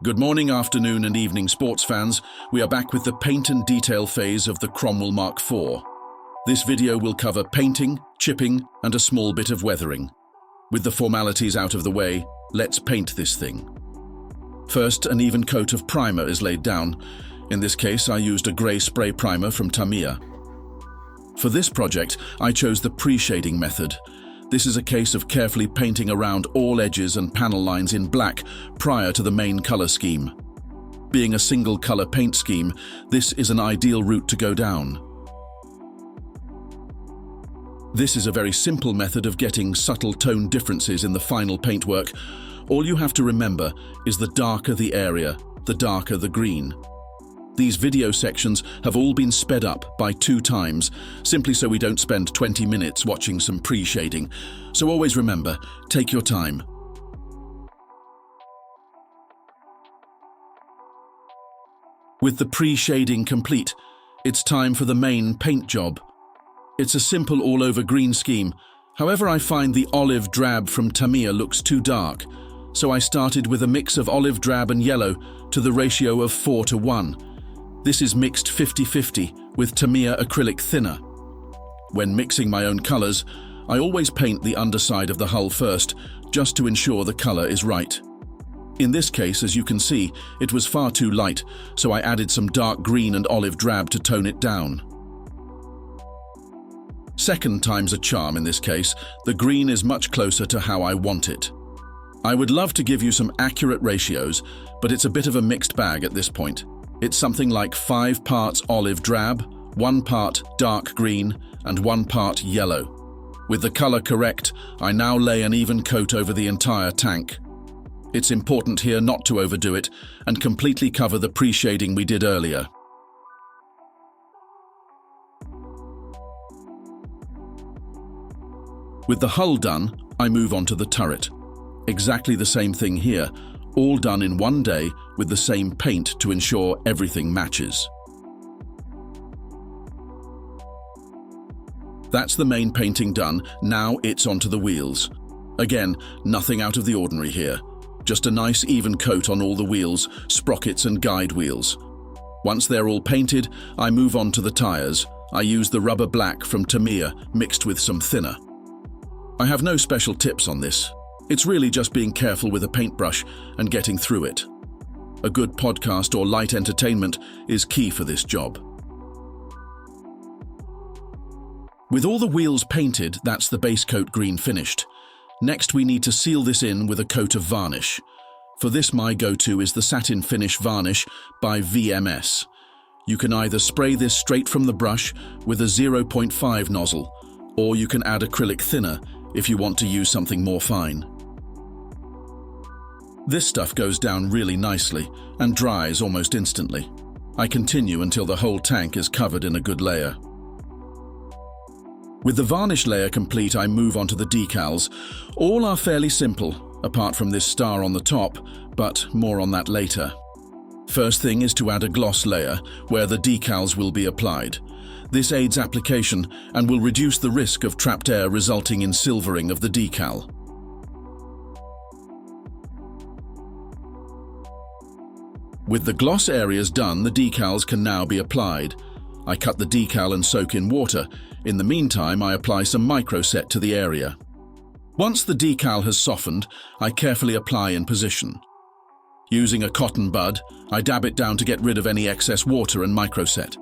Good morning, afternoon and evening sports fans. We are back with the paint and detail phase of the Cromwell Mark IV. This video will cover painting, chipping and a small bit of weathering. With the formalities out of the way, let's paint this thing. First, an even coat of primer is laid down. In this case, I used a grey spray primer from Tamiya. For this project, I chose the pre-shading method. This is a case of carefully painting around all edges and panel lines in black prior to the main color scheme. Being a single color paint scheme, this is an ideal route to go down. This is a very simple method of getting subtle tone differences in the final paintwork. All you have to remember is the darker the area, the darker the green. These video sections have all been sped up by 2 times, simply so we don't spend 20 minutes watching some pre-shading. So always remember, take your time. With the pre-shading complete, it's time for the main paint job. It's a simple all-over green scheme. However, I find the olive drab from Tamiya looks too dark, so I started with a mix of olive drab and yellow to the ratio of 4:1. This is mixed 50-50 with Tamiya acrylic thinner. When mixing my own colors, I always paint the underside of the hull first, just to ensure the color is right. In this case, as you can see, it was far too light, so I added some dark green and olive drab to tone it down. Second time's a charm in this case. The green is much closer to how I want it. I would love to give you some accurate ratios, but it's a bit of a mixed bag at this point. It's something like 5 parts olive drab, 1 part dark green, and 1 part yellow. With the color correct, I now lay an even coat over the entire tank. It's important here not to overdo it and completely cover the pre-shading we did earlier. With the hull done, I move on to the turret. Exactly the same thing here, all done in one day with the same paint to ensure everything matches. That's the main painting done, now it's onto the wheels. Again, nothing out of the ordinary here. Just a nice even coat on all the wheels, sprockets and guide wheels. Once they're all painted, I move on to the tires. I use the rubber black from Tamiya mixed with some thinner. I have no special tips on this. It's really just being careful with a paintbrush and getting through it. A good podcast or light entertainment is key for this job. With all the wheels painted, that's the base coat green finished. Next, we need to seal this in with a coat of varnish. For this, my go-to is the Satin Finish Varnish by VMS. You can either spray this straight from the brush with a 0.5 nozzle, or you can add acrylic thinner if you want to use something more fine. This stuff goes down really nicely and dries almost instantly. I continue until the whole tank is covered in a good layer. With the varnish layer complete, I move on to the decals. All are fairly simple, apart from this star on the top, but more on that later. First thing is to add a gloss layer where the decals will be applied. This aids application and will reduce the risk of trapped air resulting in silvering of the decal. With the gloss areas done, the decals can now be applied. I cut the decal and soak in water. In the meantime, I apply some microset to the area. Once the decal has softened, I carefully apply in position. Using a cotton bud, I dab it down to get rid of any excess water and microset.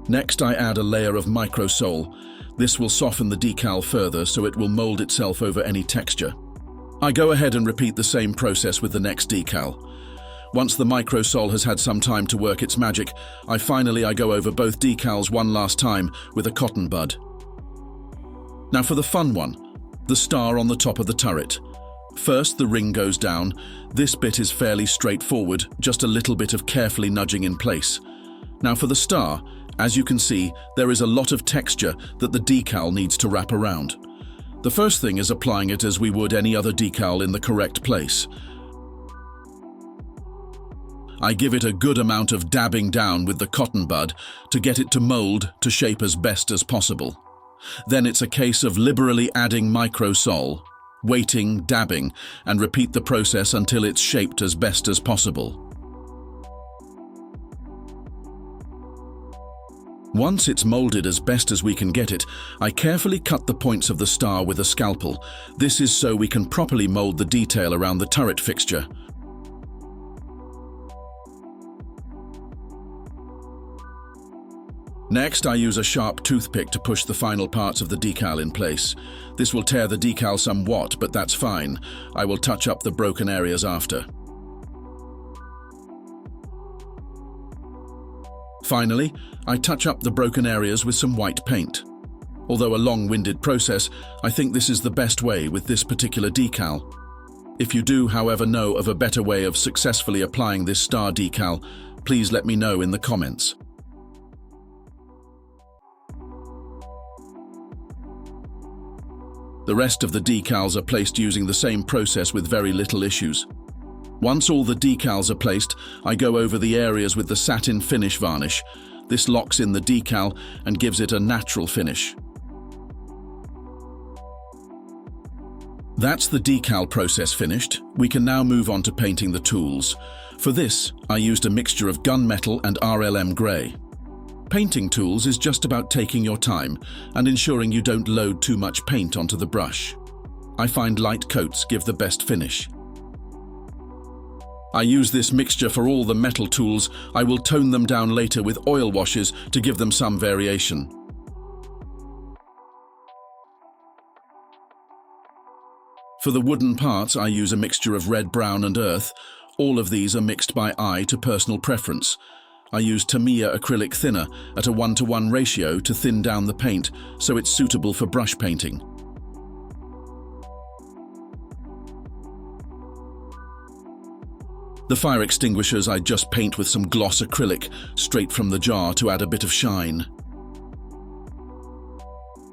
Next, I add a layer of microsole. This will soften the decal further so it will mold itself over any texture. I go ahead and repeat the same process with the next decal. Once the microsole has had some time to work its magic, I go over both decals one last time with a cotton bud. Now for the fun one, the star on the top of the turret. First, the ring goes down. This bit is fairly straightforward, just a little bit of carefully nudging in place. Now for the star, as you can see, there is a lot of texture that the decal needs to wrap around. The first thing is applying it as we would any other decal in the correct place. I give it a good amount of dabbing down with the cotton bud to get it to mold to shape as best as possible. Then it's a case of liberally adding microsole. waiting, dabbing, and repeat the process until it's shaped as best as possible. Once it's molded as best as we can get it, I carefully cut the points of the star with a scalpel. This is so we can properly mold the detail around the turret fixture. Next, I use a sharp toothpick to push the final parts of the decal in place. This will tear the decal somewhat, but that's fine. I will touch up the broken areas after. Finally, I touch up the broken areas with some white paint. Although a long-winded process, I think this is the best way with this particular decal. If you do, however, know of a better way of successfully applying this star decal, please let me know in the comments. The rest of the decals are placed using the same process with very little issues. Once all the decals are placed, I go over the areas with the satin finish varnish. This locks in the decal and gives it a natural finish. That's the decal process finished. We can now move on to painting the tools. For this, I used a mixture of gunmetal and RLM grey. Painting tools is just about taking your time and ensuring you don't load too much paint onto the brush. I find light coats give the best finish. I use this mixture for all the metal tools. I will tone them down later with oil washes to give them some variation. For the wooden parts, I use a mixture of red, brown and earth. All of these are mixed by eye to personal preference. I use Tamiya acrylic thinner at a 1:1 ratio to thin down the paint so it's suitable for brush painting. The fire extinguishers I just paint with some gloss acrylic straight from the jar to add a bit of shine.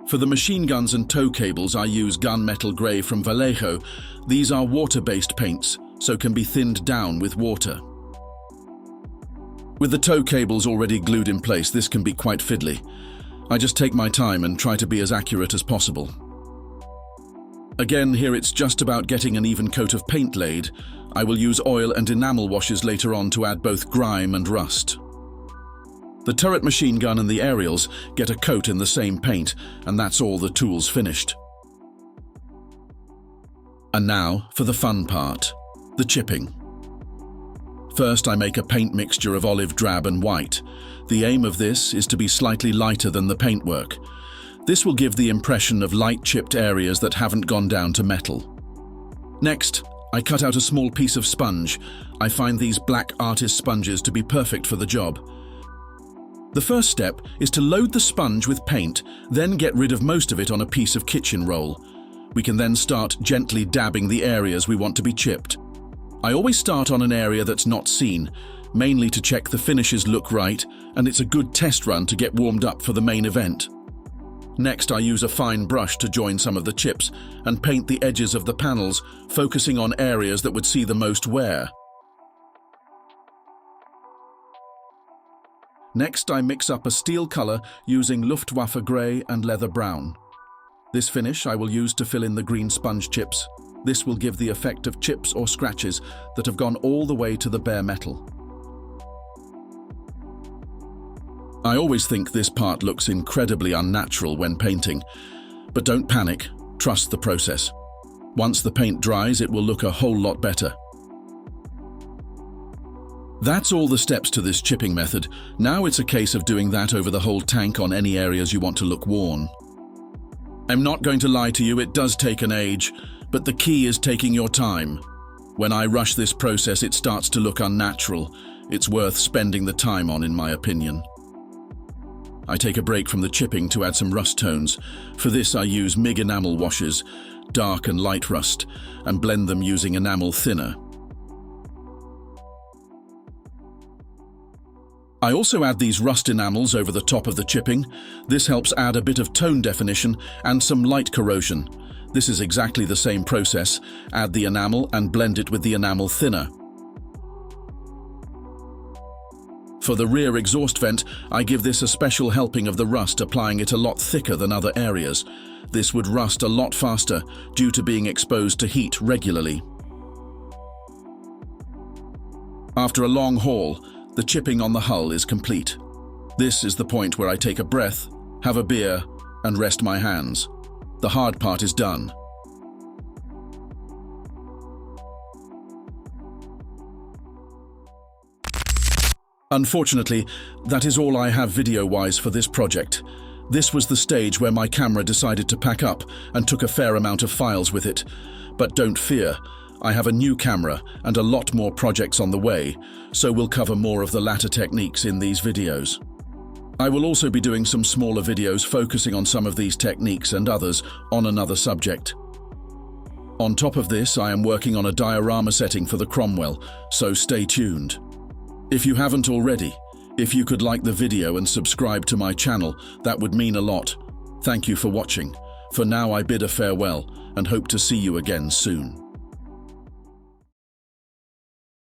For the machine guns and tow cables, I use gunmetal grey from Vallejo. These are water-based paints, so can be thinned down with water. With the tow cables already glued in place, this can be quite fiddly. I just take my time and try to be as accurate as possible. Again, here it's just about getting an even coat of paint laid. I will use oil and enamel washes later on to add both grime and rust. The turret machine gun and the aerials get a coat in the same paint, and that's all the tools finished. And now for the fun part, the chipping. First, I make a paint mixture of olive drab and white. The aim of this is to be slightly lighter than the paintwork. This will give the impression of light chipped areas that haven't gone down to metal. Next, I cut out a small piece of sponge. I find these black artist sponges to be perfect for the job. The first step is to load the sponge with paint, then get rid of most of it on a piece of kitchen roll. We can then start gently dabbing the areas we want to be chipped. I always start on an area that's not seen, mainly to check the finishes look right, and it's a good test run to get warmed up for the main event. Next, I use a fine brush to join some of the chips and paint the edges of the panels, focusing on areas that would see the most wear. Next, I mix up a steel color using Luftwaffe grey and leather brown. This finish I will use to fill in the green sponge chips. This will give the effect of chips or scratches that have gone all the way to the bare metal. I always think this part looks incredibly unnatural when painting, but don't panic, trust the process. Once the paint dries, it will look a whole lot better. That's all the steps to this chipping method. Now it's a case of doing that over the whole tank on any areas you want to look worn. I'm not going to lie to you, it does take an age, but the key is taking your time. When I rush this process, it starts to look unnatural. It's worth spending the time on, in my opinion. I take a break from the chipping to add some rust tones. For this, I use MIG enamel washes, dark and light rust, and blend them using enamel thinner. I also add these rust enamels over the top of the chipping. This helps add a bit of tone definition and some light corrosion. This is exactly the same process. Add the enamel and blend it with the enamel thinner. For the rear exhaust vent, I give this a special helping of the rust, applying it a lot thicker than other areas. This would rust a lot faster due to being exposed to heat regularly. After a long haul, the chipping on the hull is complete. This is the point where I take a breath, have a beer, and rest my hands. The hard part is done. Unfortunately, that is all I have video-wise for this project. This was the stage where my camera decided to pack up and took a fair amount of files with it. But don't fear, I have a new camera and a lot more projects on the way, so we'll cover more of the latter techniques in these videos. I will also be doing some smaller videos focusing on some of these techniques and others on another subject. On top of this, I am working on a diorama setting for the Cromwell, so stay tuned. If you haven't already, if you could like the video and subscribe to my channel, that would mean a lot. Thank you for watching. For now, I bid a farewell and hope to see you again soon.